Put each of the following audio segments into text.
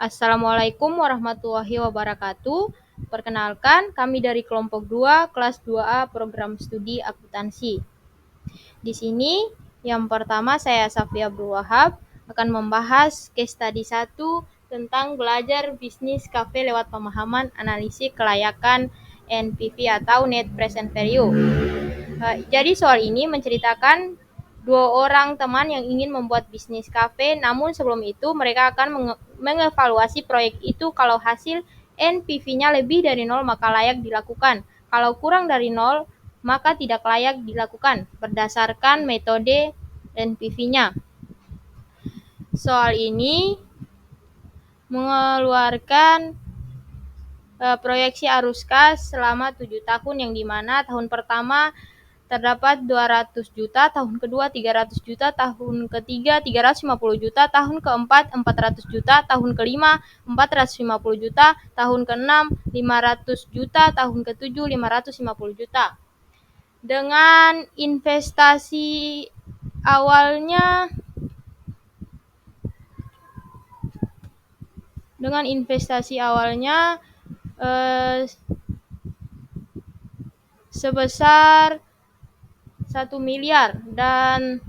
Assalamualaikum warahmatullahi wabarakatuh. Perkenalkan, kami dari kelompok 2, kelas 2A, program studi akuntansi. Di sini, yang pertama saya Safi Abdul Wahab akan membahas case study 1 tentang belajar bisnis kafe lewat pemahaman analisis kelayakan NPV atau Net Present Value. Jadi soal ini menceritakan dua orang teman yang ingin membuat bisnis kafe, namun sebelum itu mereka akan mengevaluasi proyek itu. Kalau hasil NPV-nya lebih dari 0 maka layak dilakukan. Kalau kurang dari 0 maka tidak layak dilakukan berdasarkan metode NPV-nya. Soal ini mengeluarkan proyeksi arus kas selama 7 tahun, yang dimana tahun pertama terdapat 200 juta, tahun kedua 300 juta, tahun ketiga 350 juta, tahun keempat 400 juta, tahun kelima 450 juta, tahun keenam 500 juta, tahun ketujuh 550 juta. Dengan investasi awalnya sebesar 1 miliar dan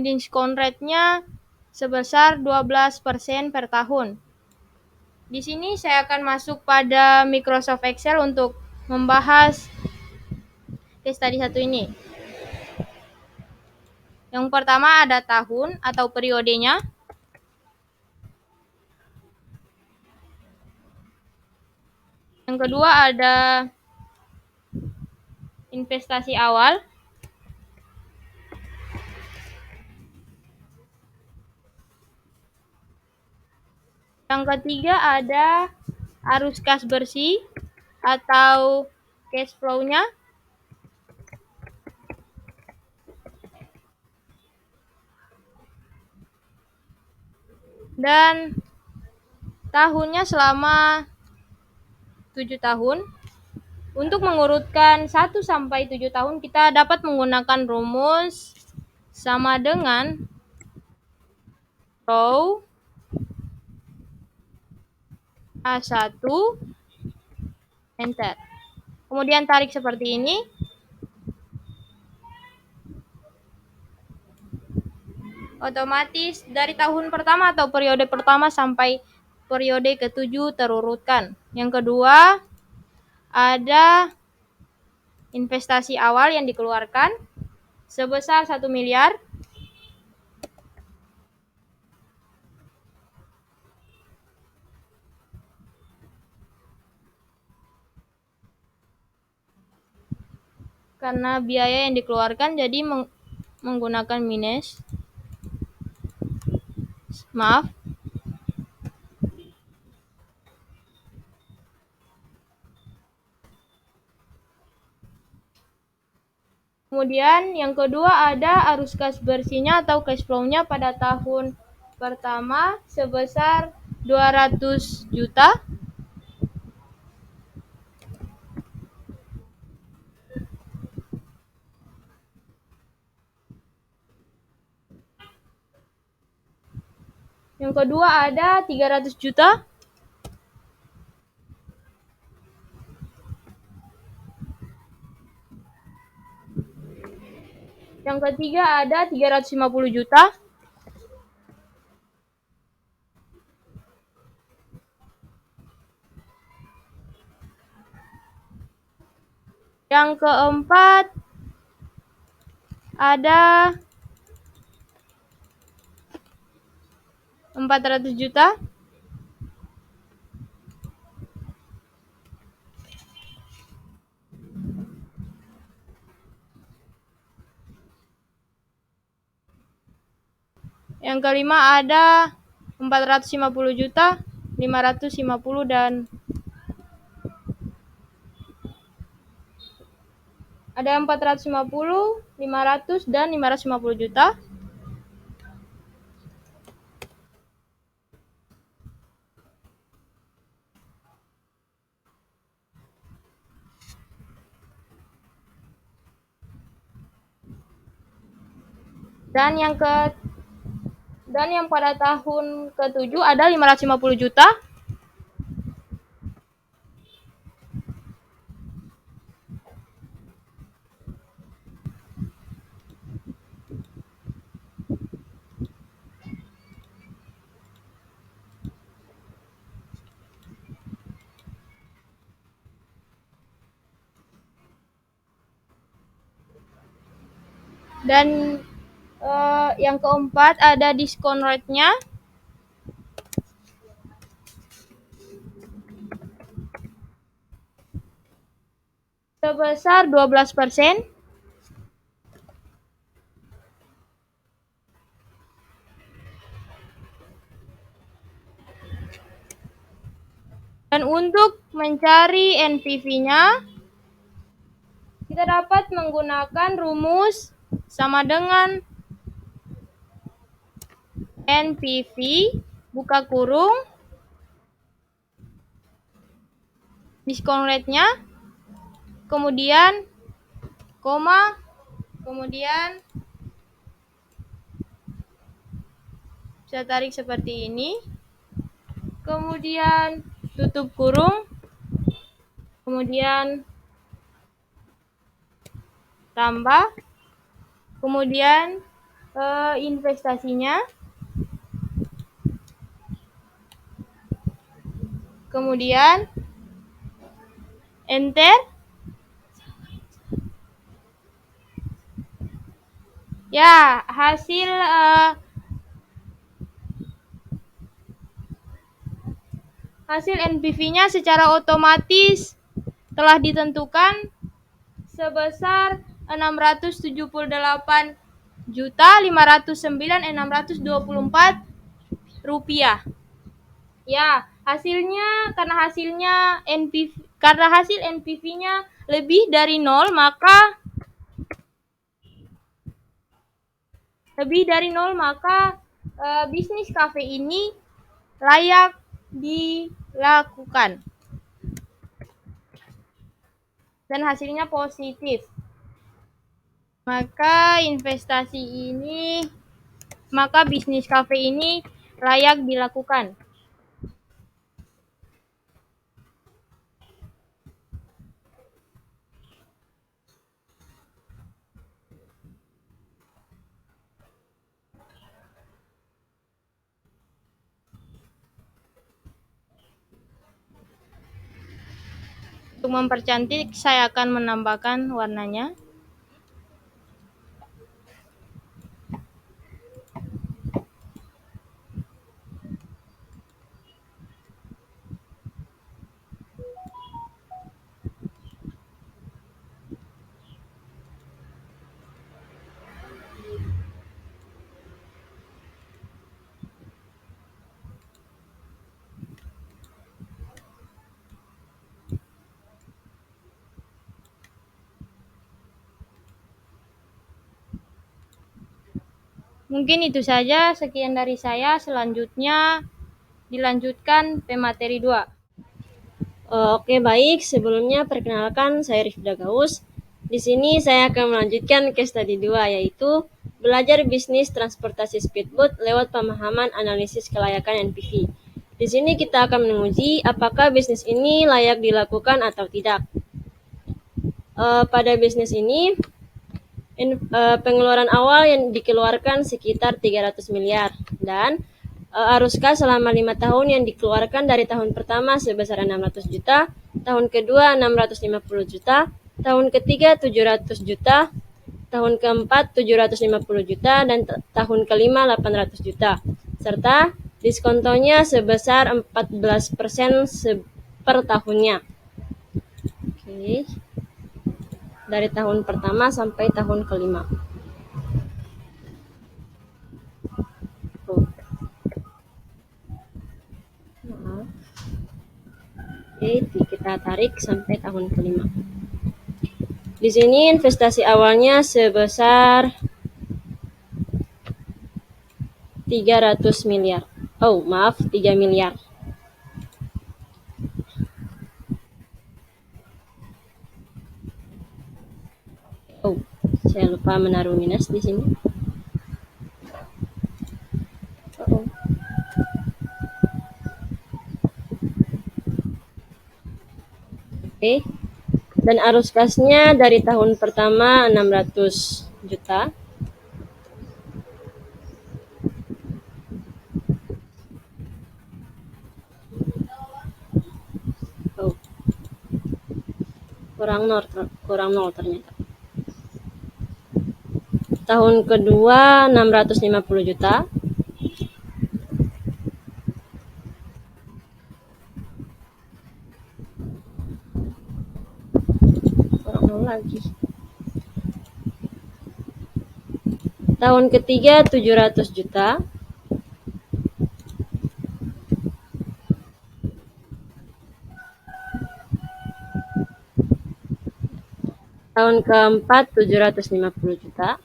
diskon rate-nya sebesar 12% per tahun. Di sini saya akan masuk pada Microsoft Excel untuk membahas case study 1 ini. Yang pertama ada tahun atau periodenya. Yang kedua ada investasi awal. Yang ketiga ada arus kas bersih atau cash flow-nya. Dan tahunnya selama 7 tahun. Untuk mengurutkan 1 sampai 7 tahun kita dapat menggunakan rumus sama dengan row A1 enter. Kemudian tarik seperti ini. Otomatis dari tahun pertama atau periode pertama sampai periode ke-7 terurutkan. Yang kedua ada investasi awal yang dikeluarkan sebesar 1 miliar. Karena biaya yang dikeluarkan jadi menggunakan minus. Maaf. Kemudian yang kedua ada arus kas bersihnya atau cash flow-nya pada tahun pertama sebesar 200 juta. Yang kedua ada 300 juta. Yang ketiga ada 350 juta. Yang keempat ada 400 juta. Yang kelima ada 450 juta, 550 dan ada 450, 500 dan 550 juta. Dan yang pada tahun ke-7 ada 550 juta. Dan yang keempat ada diskon rate-nya sebesar 12%. Dan untuk mencari NPV-nya, kita dapat menggunakan rumus sama dengan NPV buka kurung diskon rate-nya, kemudian koma, kemudian bisa tarik seperti ini, kemudian tutup kurung, kemudian tambah, kemudian investasinya, kemudian enter. Ya, hasil NPV-nya secara otomatis telah ditentukan sebesar 678.509.624 rupiah. Ya, hasilnya karena hasil NPV-nya lebih dari 0, maka bisnis kafe ini layak dilakukan. Dan hasilnya positif. Maka bisnis kafe ini layak dilakukan. Untuk mempercantik, saya akan menambahkan warnanya. Mungkin itu saja, sekian dari saya. Selanjutnya dilanjutkan pemateri 2. Oke, baik. Sebelumnya perkenalkan, saya Rifda Gaus. Di sini saya akan melanjutkan case study 2, yaitu belajar bisnis transportasi speedboat lewat pemahaman analisis kelayakan NPV. Di sini kita akan menguji apakah bisnis ini layak dilakukan atau tidak. Pada bisnis ini, pengeluaran awal yang dikeluarkan sekitar 300 miliar dan arus kas selama 5 tahun yang dikeluarkan dari tahun pertama sebesar 600 juta, tahun kedua 650 juta, tahun ketiga 700 juta, tahun keempat 750 juta, dan tahun kelima 800 juta, serta diskontonya sebesar 14% per tahunnya. Oke. Dari tahun pertama sampai tahun kelima. Oke, kita tarik sampai tahun kelima. Di sini investasi awalnya sebesar 300 miliar. 3 miliar. Saya lupa menaruh minus di sini. Oke. Dan arus kasnya dari tahun pertama 600 juta. Oh, kurang nol ternyata. Tahun kedua 650 juta. Kurang nol lagi. Tahun ketiga 700 juta. Tahun keempat 750 juta.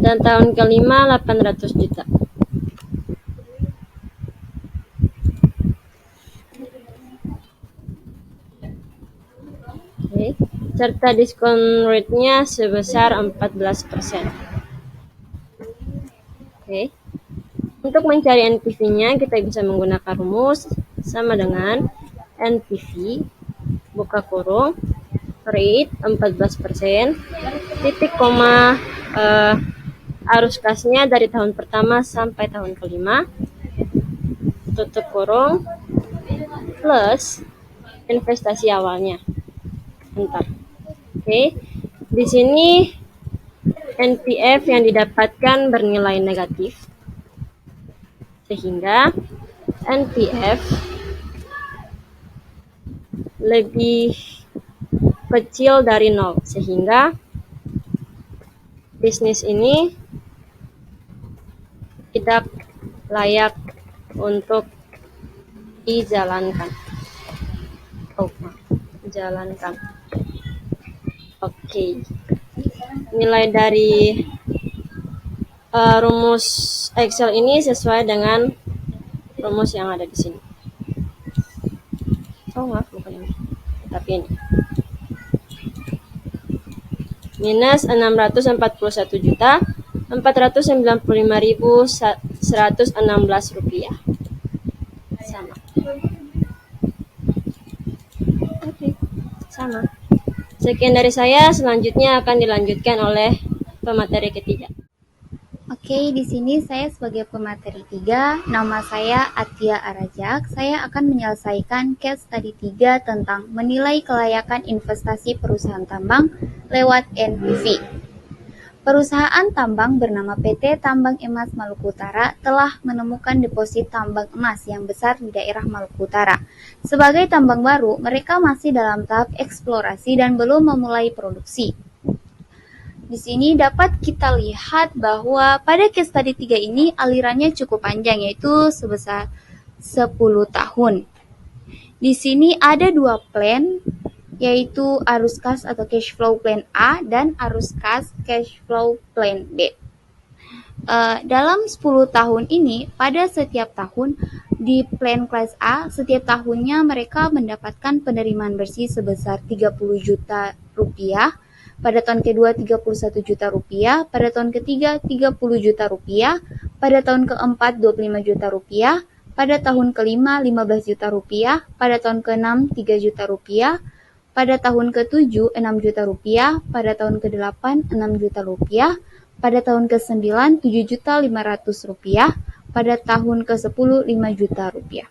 Dan tahun kelima 800 juta. Oke. Serta diskon rate-nya sebesar 14%. Oke. Untuk mencari NPV-nya kita bisa menggunakan rumus sama dengan NPV buka kurung rate 14%, titik koma arus kasnya dari tahun pertama sampai tahun kelima, tutup kurung, plus investasi awalnya. Bentar. Oke. Di sini NPF yang didapatkan bernilai negatif, sehingga NPF lebih kecil dari 0, sehingga bisnis ini tidak layak untuk dijalankan. Jalankan. Oke. Nilai dari rumus Excel ini sesuai dengan rumus yang ada di sini. Oh, maaf, bukan ini. Tapi ini. Minus 641 juta 495.116 rupiah. Sama. Oke, sama. Sekian dari saya, selanjutnya akan dilanjutkan oleh pemateri ketiga. Oke, di sini saya sebagai pemateri 3, nama saya Atia Arajak. Saya akan menyelesaikan case study 3 tentang menilai kelayakan investasi perusahaan tambang lewat NPV. Perusahaan tambang bernama PT Tambang Emas Maluku Utara telah menemukan deposit tambang emas yang besar di daerah Maluku Utara. Sebagai tambang baru, mereka masih dalam tahap eksplorasi dan belum memulai produksi. Di sini dapat kita lihat bahwa pada case study 3 ini alirannya cukup panjang, yaitu sebesar 10 tahun. Di sini ada 2 plan, yaitu arus kas atau cash flow plan A dan arus kas cash flow plan B. Dalam 10 tahun ini, pada setiap tahun di plan kelas A, setiap tahunnya mereka mendapatkan penerimaan bersih sebesar 30 juta rupiah, pada tahun kedua 31 juta rupiah, pada tahun ketiga 30 juta rupiah, pada tahun keempat 25 juta rupiah, pada tahun kelima 15 juta rupiah, pada tahun keenam 3 juta rupiah, pada tahun ke-7 6 juta rupiah, pada tahun ke-8 6 juta rupiah, pada tahun ke-9 7 juta 500 rupiah, pada tahun ke-10 5 juta rupiah.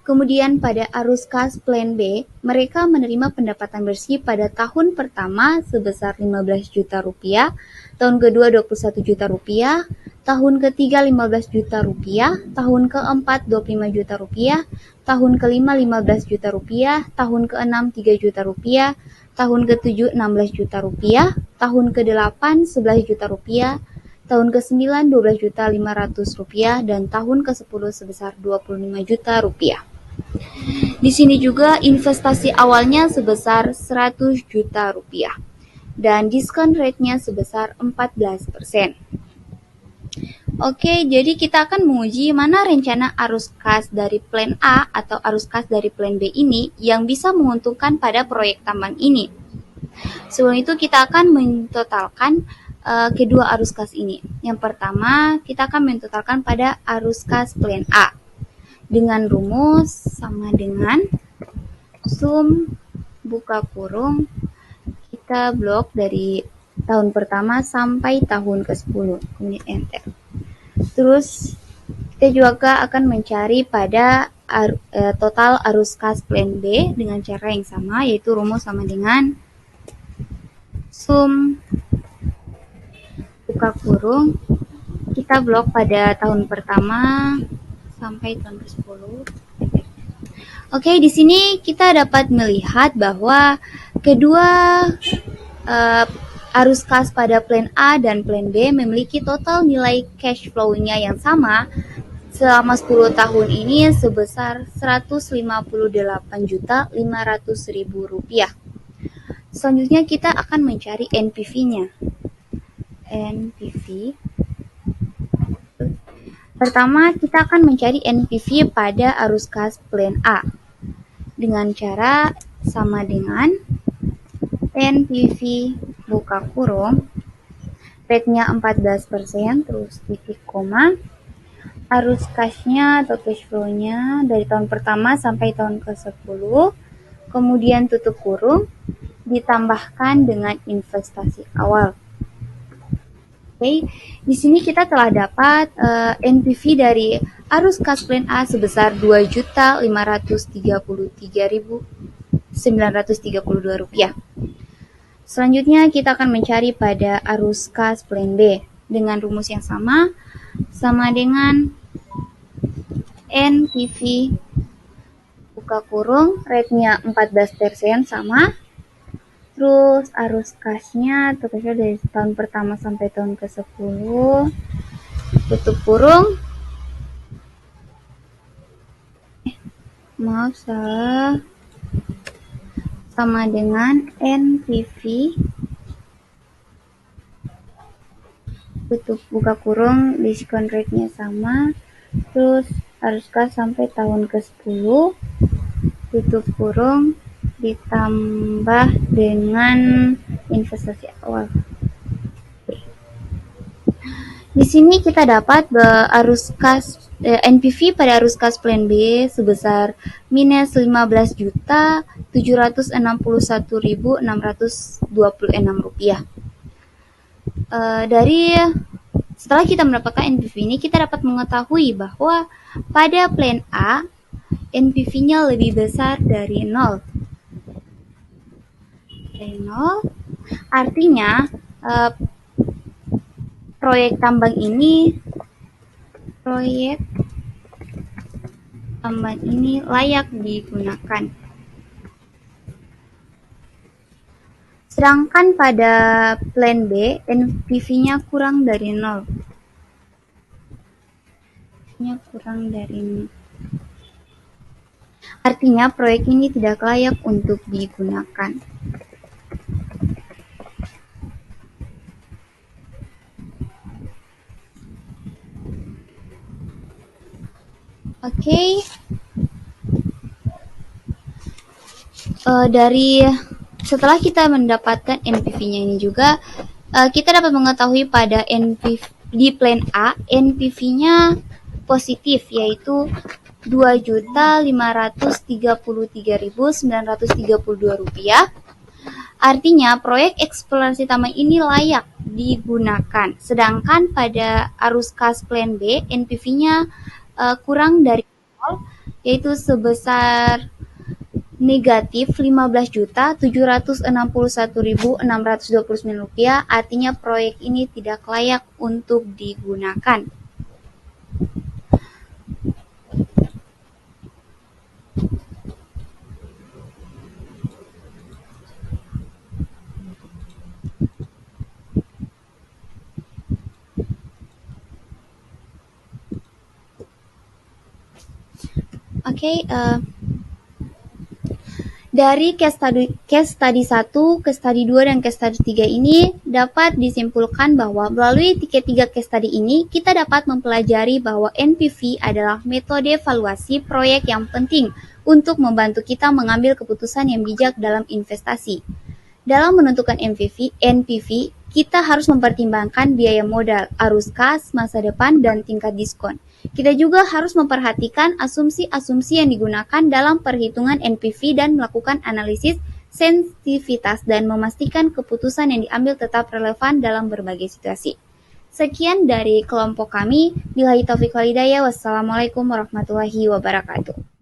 Kemudian pada arus kas plan B, mereka menerima pendapatan bersih pada tahun pertama sebesar 15 juta rupiah, tahun kedua 21 juta rupiah, tahun ketiga 15 juta rupiah, tahun keempat 25 juta rupiah, tahun kelima 15 juta rupiah, tahun keenam 3 juta rupiah, tahun ke-7 16 juta rupiah, tahun ke-8 11 juta rupiah, tahun ke-9 12 juta 500 rupiah, dan tahun ke-10 sebesar 25 juta rupiah. Di sini juga investasi awalnya sebesar 100 juta rupiah dan diskon rate-nya sebesar 14%. Oke, jadi kita akan menguji mana rencana arus kas dari plan A atau arus kas dari plan B ini yang bisa menguntungkan pada proyek tambang ini. Sebelum itu kita akan mentotalkan kedua arus kas ini. Yang pertama, kita akan mentotalkan pada arus kas plan A dengan rumus sama dengan sum buka kurung kita blok dari tahun pertama sampai tahun ke-10, kemudian enter. Terus kita juga akan mencari pada total arus kas plan B dengan cara yang sama, yaitu rumus sama dengan sum buka kurung kita blok pada tahun pertama sampai tahun ke-10. Oke, di sini kita dapat melihat bahwa kedua arus kas pada plan A dan plan B memiliki total nilai cash flow-nya yang sama selama 10 tahun ini sebesar Rp158.500.000. Selanjutnya kita akan mencari NPV-nya. NPV. Pertama, kita akan mencari NPV pada arus kas plan A dengan cara sama dengan NPV buka kurung rate-nya 14%, terus titik koma, arus kasnya atau cash flow-nya dari tahun pertama sampai tahun ke-10, kemudian tutup kurung, ditambahkan dengan investasi awal. Oke, di sini kita telah dapat NPV dari arus kas plan A sebesar Rp2.533.932. Selanjutnya kita akan mencari pada arus kas plan B dengan rumus yang sama dengan NPV buka kurung rate-nya 14% sama. Terus arus kasnya totalnya dari tahun pertama sampai tahun ke-10, tutup kurung, maaf salah, sama dengan NPV tutup buka kurung, diskon rate-nya sama, terus arus kas sampai tahun ke-10, tutup kurung, ditambah dengan investasi awal. Di sini kita dapat arus kas NPV pada arus kas plan B sebesar minus Rp15.761.626. Setelah kita mendapatkan NPV ini, kita dapat mengetahui bahwa pada plan A NPV-nya lebih besar dari 0. Artinya proyek tambang ini layak digunakan. Sedangkan pada plan B NPV-nya kurang dari 0. Artinya proyek ini tidak layak untuk digunakan. Oke. Setelah kita mendapatkan NPV-nya ini juga, kita dapat mengetahui pada NPV di plan A NPV-nya positif, yaitu Rp2.533.932. Artinya proyek eksplorasi tambang ini layak digunakan. Sedangkan pada arus kas plan B NPV-nya kurang dari 0, yaitu sebesar negatif Rp15.761.629. Artinya proyek ini tidak layak untuk digunakan. Oke, dari case study 1, case study 2, dan case study 3 ini dapat disimpulkan bahwa melalui tiga case study ini kita dapat mempelajari bahwa NPV adalah metode valuasi proyek yang penting untuk membantu kita mengambil keputusan yang bijak dalam investasi. Dalam menentukan NPV, kita harus mempertimbangkan biaya modal, arus kas, masa depan, dan tingkat diskon. Kita juga harus memperhatikan asumsi-asumsi yang digunakan dalam perhitungan NPV dan melakukan analisis sensitivitas dan memastikan keputusan yang diambil tetap relevan dalam berbagai situasi. Sekian dari kelompok kami. Billahi taufiq wal hidayah. Wassalamualaikum warahmatullahi wabarakatuh.